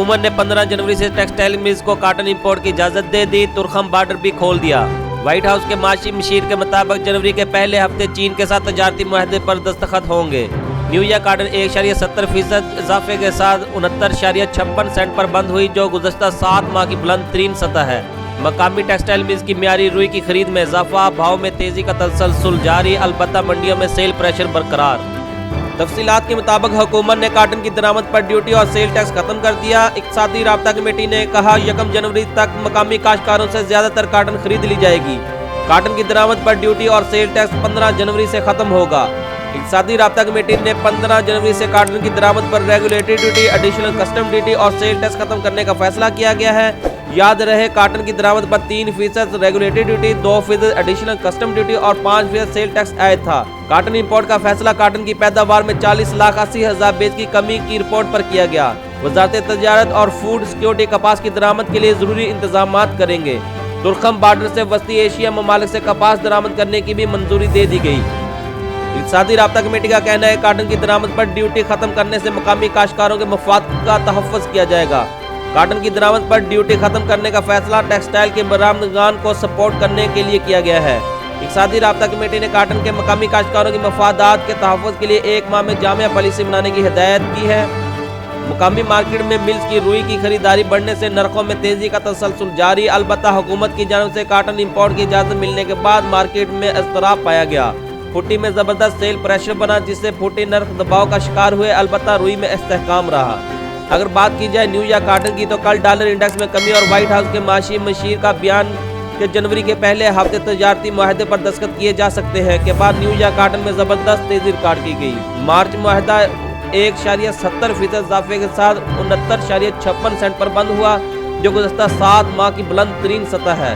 हुकूमत ने 15 जनवरी से टेक्सटाइल मिल्स को काटन इंपोर्ट की इजाजत दे दी। तुर्खम बॉर्डर भी खोल दिया। व्हाइट हाउस के माशी मशीर के मुताबिक जनवरी के पहले हफ्ते चीन के साथ तजारती मुआहदे पर दस्तखत होंगे। न्यूयॉर्क काटन 1.70% इजाफे के साथ 69.56 सेंट पर बंद हुई, जो गुज़श्ता 7 माह की बुलंद तरीन सतह है। मकामी टेक्सटाइल मिल्स की मियारी रुई की खरीद में इजाफा, भाव में तेजी का तसलसल जारी, अलबत्ता मंडियों में सेल प्रेशर बरकरार। तफसीलात के मुताबिक हुकूमत ने काटन की दरामद पर ड्यूटी और सेल टैक्स खत्म कर दिया। इक़्तिसादी राब्ता कमेटी ने कहा 1 जनवरी तक मकामी काश्तकारों से ज्यादातर काटन खरीद ली जाएगी। काटन की दरामद पर ड्यूटी और सेल टैक्स 15 जनवरी से खत्म होगा। इक़्तिसादी राब्ता कमेटी ने 15 जनवरी से काटन की दरामद पर regulatory duty, additional custom duty और सेल टैक्स खत्म करने का फैसला किया गया है। याद रहे, काटन की दरामद पर 3% regulatory duty, 2% additional custom duty और 5% सेल टैक्स आयद था। काटन इंपोर्ट का फैसला काटन की पैदावार में 40,80,000 बेच की कमी की रिपोर्ट पर किया गया। वजारत तजारत और फूड सिक्योरिटी कपास की दरामद के लिए जरूरी इंतजाम करेंगे। तुर्खम बॉर्डर से वस्ती एशिया ममालिक से कपास दरामद करने की भी मंजूरी दे दी गई। इक़्तिसादी राब्ता कमेटी का कहना है काटन की दरामद पर ड्यूटी खत्म करने से मकामी काश्तकारों के मफाद का तहफ़्फ़ुज़ किया जाएगा। काटन की दरामद पर ड्यूटी खत्म करने का फैसला टेक्सटाइल के बरामदगान को सपोर्ट करने के लिए किया गया है। इक़्तिसादी राब्ता कमेटी ने काटन के मकामी काश्तकारों के मफादात के तहफ़्फ़ुज़ के लिए 1 माह में जामिया पॉलिसी बनाने की हिदायत की है। मुकामी मार्केट में मिल्स की रुई की खरीदारी बढ़ने से नरखों में तेजी का तसलसल जारी, अलबत्ता हुकूमत की जानब से काटन इंपोर्ट की इजाज़त मिलने के बाद मार्केट में इज़्तिराब पाया गया। फुटी में ज़बरदस्त सेल प्रेशर बना, जिससे फुटी नर्ख दबाव का शिकार हुए, अलबत्ता रुई में इस्तेहकाम रहा। अगर बात की जाए न्यूयॉर्क काटन की, तो कल डॉलर इंडेक्स में कमी और व्हाइट हाउस के माशी मशीर का बयान कि जनवरी के पहले हफ्ते तजारती मुआहदे पर दस्तखत किए जा सकते हैं के बाद न्यूयॉर्क काटन में ज़बरदस्त तेजी रिकॉर्ड की गई। मार्च मुआहदा 1.70% इजाफे के साथ 69.56 सेंट पर बंद हुआ, जो गुज़श्ता 7 माह की बुलंद तरीन सतह है।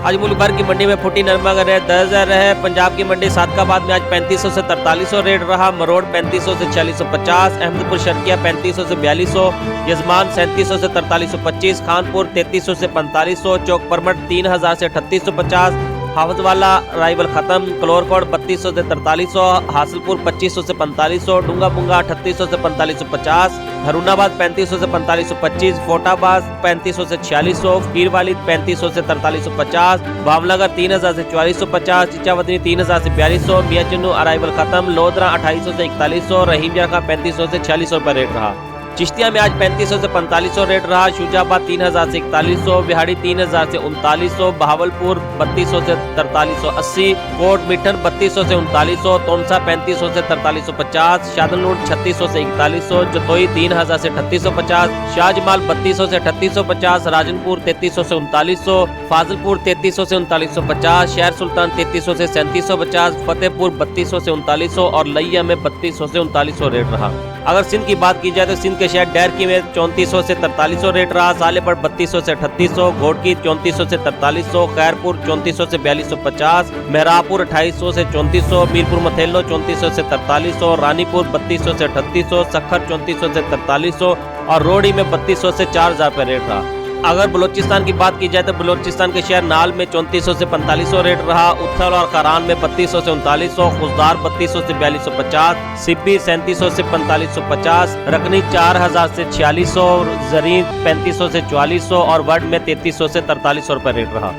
आज मुल्क भर की मंडी में फुटी नरमा का रेट 10,000 रहे। पंजाब की मंडी सादकाबाद में आज 3500 से 4300 रेट रहा। मरोड़ 3500 से 4650, अहमदपुर शर्किया 3500 से 4200, यजमान 3700 से 4325, खानपुर 3300 से 4500, चौक परमट 3000 से 3850, हाफजवाला राइवल खत्म, कलोरकोट 3200 से 4300, हासिलपुर 2500 से 4500, डूंगा पुंगा 3800 से 4550, हरुणाबाद 3500 से 4525, फोटाबाद 3500 से 4600, फकीर वालिद 3500 से 4350, भावनगर 3000 से 4450, चिचावतनी 3000 से 4200, मियां चन्नू अराइवल खत्म, लोधरा 2800 से 4100, रहीम जरखा 3500 से 4600 पर रेट रहा। चिश्तिया में आज 3500 से 4500 रेट रहा। शुजाबाद 3000 से 4100, बिहाड़ी 3000 से 3900, बहावलपुर 3200 से 4380, कोट मिठन 3200 से 3900, तोनसा 3500 से 4350, शादनूर 3600 से 4100, जतोई 3000 से 3850, शाहजमाल 3200 से 3850, राजनपुर 3300 से 3900, फाजिलपुर 3300 से 3950, शहर सुल्तान 3300 से 3750, फतेहपुर 3200 से 3900 और लिया में 3200 से 3900 रेट रहा। अगर सिंध की बात की जाए तो सिंध के शहर डैरकी में 3400 से 4300 रेट रहा। सालेपड़ 3200 से 3800, घोटकी 3400 से 4300, खैरपुर 3400 से 4250, मेहरापुर 2800 से 3400, मीरपुर मथेलो 3400 से 4300, रानीपुर 3200 से 3800, सखर 3400 से 4300 और रोहड़ी में 3200 से 4000 पर रेट रहा। अगर बलोचिस्तान की बात की जाए तो बलोचिस्तान के शहर नाल में 3400 से 4500 रेट रहा। उथल और करान में 3200 से 3900, खुजदार 3200 से 4250, सिब्बी 3700 से 4550, रकनी 4000 से 4600, जरीन 3500 से 4400 और वर्ड में 3300 से 4300 रुपये रेट रहा।